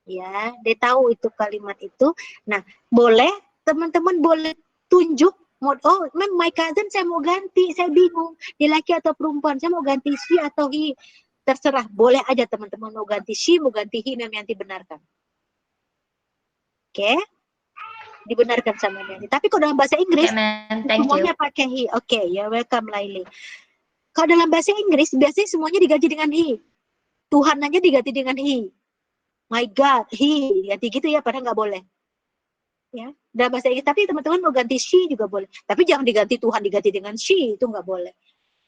Ya, dia tahu itu kalimat itu. Nah, boleh teman-teman boleh tunjuk, oh, my cousin saya mau ganti, saya bingung, dia laki atau perempuan, saya mau ganti she atau he. Terserah, boleh aja teman-teman mau ganti she, mau ganti he, nanti benarkan. Oke? dibenarkan sama dia. Tapi kalau dalam bahasa Inggris, Okay, man. Thank you. semuanya pakai he. Oke, you're welcome, Laili. Kalau dalam bahasa Inggris, biasanya semuanya diganti dengan he. Tuhan aja diganti dengan he. My God, he. Ganti gitu ya, padahal nggak boleh. Ya, dalam bahasa Inggris. Tapi teman-teman mau ganti she juga boleh. Tapi jangan diganti Tuhan, diganti dengan she. Itu nggak boleh.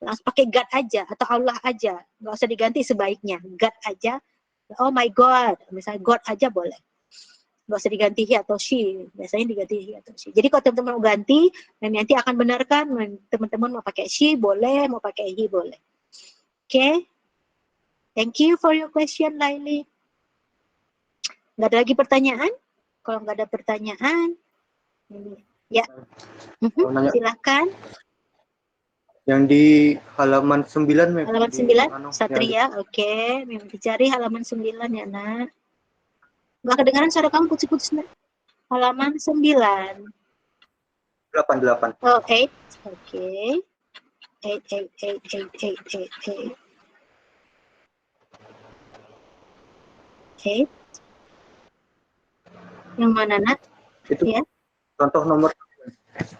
Langsung pakai God aja, atau Allah aja. Nggak usah diganti sebaiknya. God aja. Oh my God. Misalnya God aja boleh. Nggak usah diganti he atau she, biasanya diganti he atau she. Jadi kalau teman-teman mau ganti, nanti akan benarkan, teman-teman mau pakai she boleh, mau pakai he boleh. Oke, thank you for your question, Laili. Nggak ada lagi pertanyaan? Kalau nggak ada pertanyaan, ya, silakan. Yang di halaman 9, Mem. Halaman 9, Satria, oke. Memang dicari halaman 9 ya, nak. Nggak kedengaran suara kamu putus-putus, nak. Halaman 9. 8. Oh, 8, oke. 8. 8. Yang mana, nak? Itu Ya. contoh nomor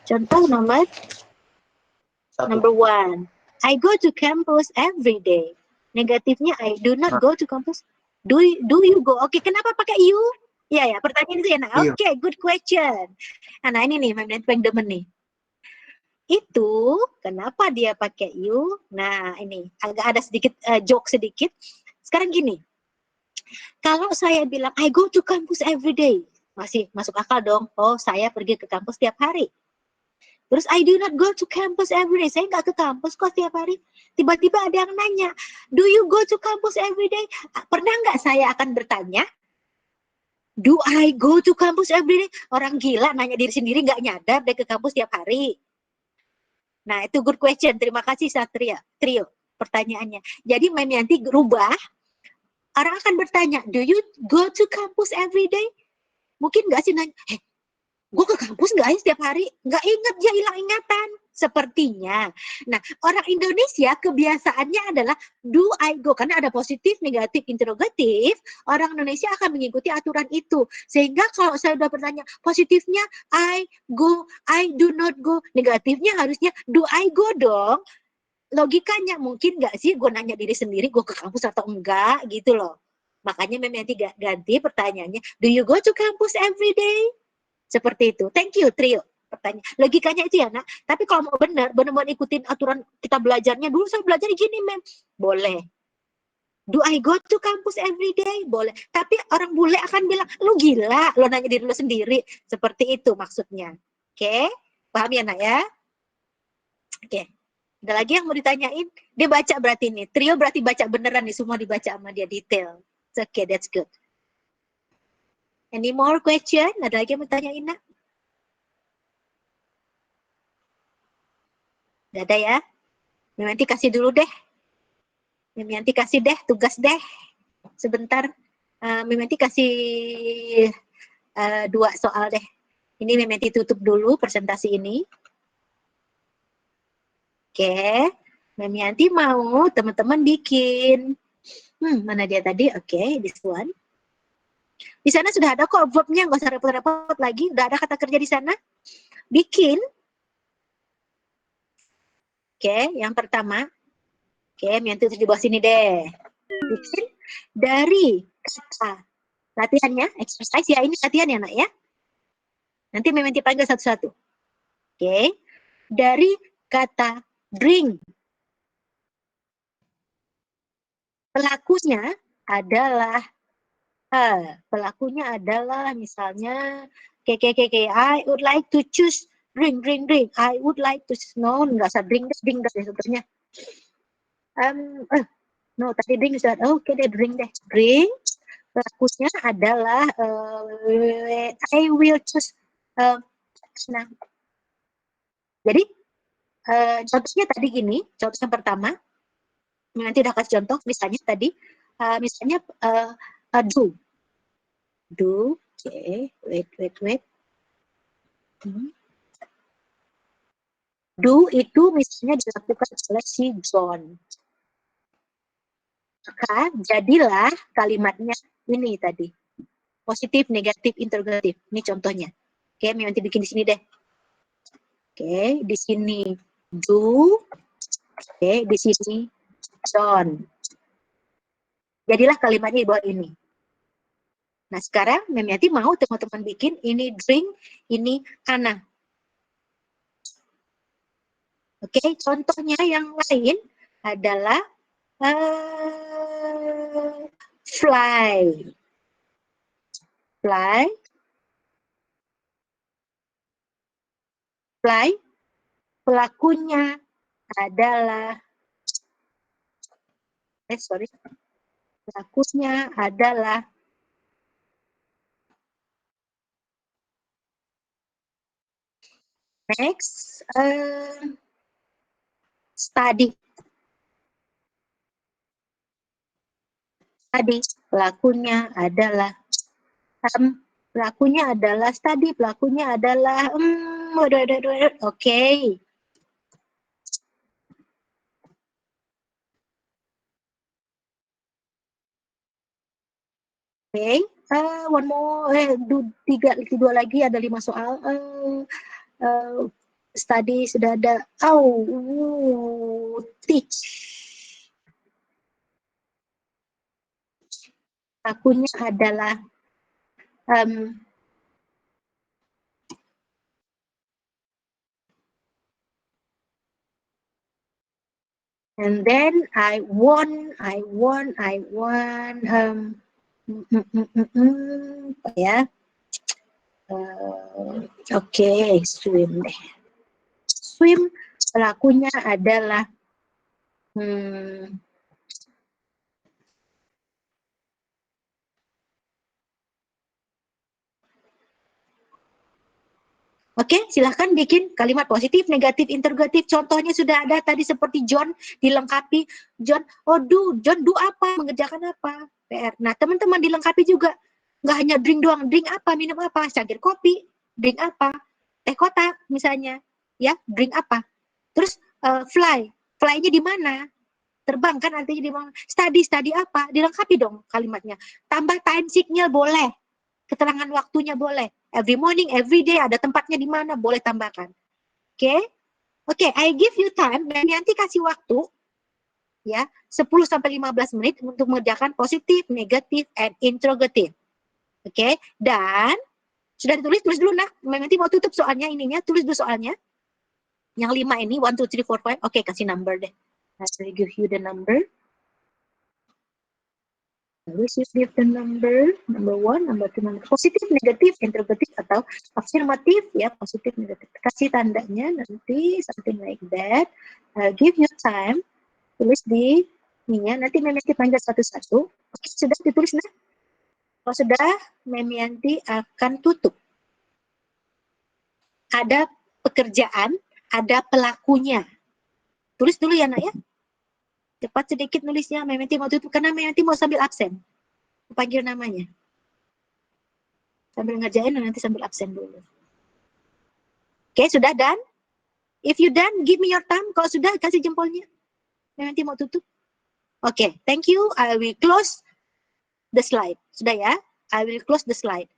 Contoh nomor 1. number 1. I go to campus every day. Negatifnya I do not go to campus. Do you go? Oke, kenapa pakai you? Ya, pertanyaan itu ya, nak. Iya. Oke, good question. Nah, ini nih, Mem pengen demen nih. Itu kenapa dia pakai you? Nah, ini agak ada sedikit joke sedikit. Sekarang gini. Kalau saya bilang I go to campus every day, masih masuk akal dong. Oh, saya pergi ke kampus tiap hari. Terus I do not go to campus every day. Saya nggak ke kampus kok tiap hari. Tiba-tiba ada yang nanya, do you go to campus every day? Pernah nggak saya akan bertanya, do I go to campus every day? Orang gila nanya diri sendiri nggak nyadar dia ke kampus tiap hari. Nah, itu good question. Terima kasih Satria. Trio pertanyaannya. Jadi Memianti rubah. Orang akan bertanya, do you go to campus every day? Mungkin nggak sih nanya, gue ke kampus nggak ya setiap hari? Nggak inget, dia hilang ingatan. Sepertinya. Nah, orang Indonesia kebiasaannya adalah do I go. Karena ada positif, negatif, interrogatif. Orang Indonesia akan mengikuti aturan itu. Sehingga kalau saya udah bertanya, positifnya I go, I do not go. Negatifnya harusnya do I go dong. Logikanya mungkin nggak sih gue nanya diri sendiri, gue ke kampus atau enggak gitu loh. Makanya nanti ganti pertanyaannya, do you go to campus every day? Seperti itu. Thank you, Trio. Pertanyaan. Logikanya itu ya, nak. Tapi kalau mau benar-benar ikutin aturan kita belajarnya. Dulu saya belajar gini, Mem. Boleh. Do I go to campus every day? Boleh. Tapi orang bule akan bilang, lu gila. Lo nanya diri lu sendiri. Seperti itu maksudnya. Oke? Paham ya, nak ya? Oke. Ada lagi yang mau ditanyain? Dia baca berarti nih. Trio berarti baca beneran nih. Semua dibaca sama dia detail. Okay, that's good. Any more question? Ada lagi yang mau tanyain, nak? Gak ada ya? Nanti kasih dulu deh. Nanti kasih deh, tugas deh. Sebentar. Nanti kasih 2 soal deh. Ini nanti tutup dulu presentasi ini. Oke. Nanti mau teman-teman bikin. Mana dia tadi? Oke, this one. Di sana sudah ada kok verbnya, nggak usah repot-repot lagi. Udah ada kata kerja di sana. Bikin. Oke, yang pertama. Oke, nanti di bawah sini deh. Bikin dari kata latihannya, exercise ya. Ini latihan ya, nak ya. Nanti memang dipanggil satu-satu. Oke. Dari kata bring. Pelakunya adalah misalnya I would like to choose bring. I would like to no, nggak usah bring deh sebetulnya. No, tadi bring sudah. Oke deh, bring deh. Bring. Pelakunya adalah I will choose. Nah, jadi contohnya tadi gini. Contoh yang pertama. Nanti udah kasih contoh. Misalnya tadi. Misalnya do. Do. Oke. Wait. Do itu misalnya dilakukan oleh si John. Maka jadilah kalimatnya ini tadi. Positif, negatif, interrogatif. Ini contohnya. Oke, nanti bikin di sini deh. Oke, di sini do. Oke, di sini don't. Jadilah kalimatnya di bawah ini. Nah, sekarang Memiati mau teman-teman bikin ini drink, ini Ana. Oke, contohnya yang lain adalah fly. Fly. Fly. Pelakunya adalah pelakunya adalah next study. Study. Pelakunya adalah study. Pelakunya adalah oke. Oke, one more, dua lagi, ada 5 soal. Study sudah ada. Teach. Akunya adalah and then I want ya. Oke, swim deh. Swim, pelakunya adalah Oke, silahkan bikin kalimat positif, negatif, interrogatif. Contohnya sudah ada tadi seperti John, dilengkapi. John, John do apa? Mengerjakan apa? PR. Nah, teman-teman dilengkapi juga. Nggak hanya drink doang. Drink apa? Minum apa? Cangkir kopi. Drink apa? Teh kotak misalnya. Ya, drink apa? Terus fly. Fly-nya di mana? Terbang kan artinya di mana? Study apa? Dilengkapi dong kalimatnya. Tambah time signal boleh. Keterangan waktunya boleh. Every morning, every day, ada tempatnya di mana, boleh tambahkan. Oke? Oke, I give you time, dan nanti kasih waktu, ya, 10-15 menit untuk mengerjakan positif, negatif, and interrogative. Oke? Dan, sudah ditulis, tulis dulu nak. Nanti mau tutup soalnya ininya, tulis dulu soalnya. Yang 5 ini, 1, 2, 3, 4, 5. Oke, kasih number deh. I will give you the number. Terus you give the number 1, number 2, number positif, negatif, interrogatif atau afirmatif ya, positif, negatif. Kasih tandanya nanti something like that. Give you time, tulis di ininya, nanti Memianti panjat satu-satu. Oke, sudah ditulis nah? Kalau sudah, Memianti akan tutup. Ada pekerjaan, ada pelakunya. Tulis dulu ya nak ya. Cepat sedikit nulisnya, Memianti mau tutup karena Memianti mau sambil absen. Panggil namanya. Sambil ngerjain dan nanti sambil absen dulu. Oke, sudah done? If you done, give me your thumb. Kalau sudah, kasih jempolnya. Nanti mau tutup. Oke, thank you. I will close the slide. Sudah ya? I will close the slide.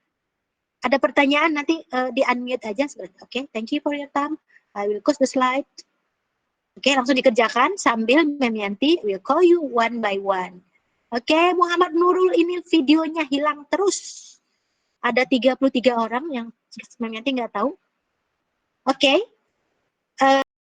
Ada pertanyaan nanti di-unmute aja. Oke, thank you for your thumb. I will close the slide. Oke, langsung dikerjakan sambil Memianti will call you one by one. Oke, Muhammad Nurul ini videonya hilang terus. Ada 33 orang yang Memianti nggak tahu. Oke.